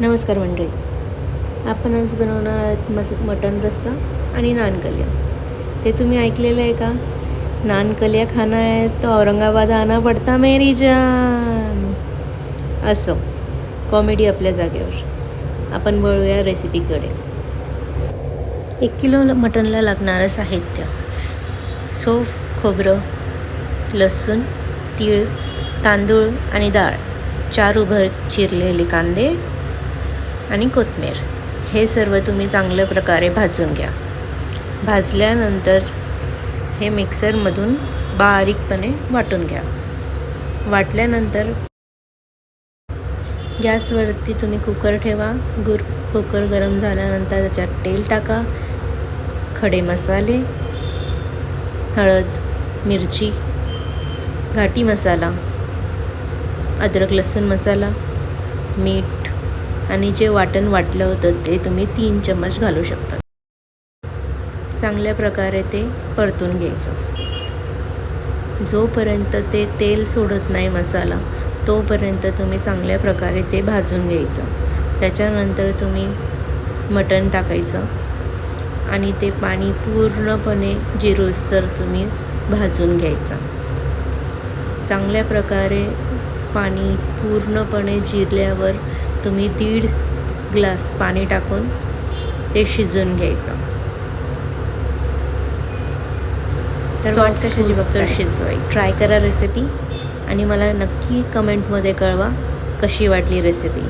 नमस्कार मंडळी, आपण आज बनवणार आहोत मटन रस्सा आणि नान कलिया। ते तुम्ही ऐकलेलं आहे का? नान कलिया खाना है तो औरंगाबाद आना पडता मेरी जान। असं कॉमेडी आपल्या जागेवर। आपण वळूया रेसिपीकडे। 1 किलो मटनला लागणारं साहित्य: सौंफ, खोबरं, लसूण, तीळ, तांदूळ आणि डाळ, 4 उभं चिरलेले कांदे आणि कोथिंबीर। हे सर्व तुम्ही चांगल्या प्रकारे भाजून घ्या। भाजल्यानंतर हे मिक्सरमधून बारीकपणे वाटून घ्या। वाटल्यानंतर गॅसवरती तुम्ही कुकर ठेवा। कुकर गरम झाल्यानंतर त्याच्यात तेल टाका, खडे मसाले, हळद, मिरची, घाटी मसाला, अद्रक लसूण मसाला, मीठ आणि जे वाटण वाटलं होतं ते तुम्ही 3 चम्मच घालू शकता। चांगल्या प्रकारे ते परतून घ्यायचं। जोपर्यंत ते तेल सोडत नाही मसाला, तोपर्यंत तुम्ही चांगल्या प्रकारे ते भाजून घ्यायचं। त्याच्यानंतर तुम्ही मटण टाकायचं आणि ते पाणी पूर्णपणे जिरूस्तर तुम्ही भाजून घ्यायचं। चांगल्या प्रकारे पाणी पूर्णपणे जिरल्यावर तुम्ही 1.5 ग्लास पाणी टाकून ते शिजवून घ्यायचं। तर वाट कशाची बघता शिजवायची। ट्राय करा रेसिपी आणि मला नक्की कमेंटमध्ये कळवा कशी वाटली रेसिपी।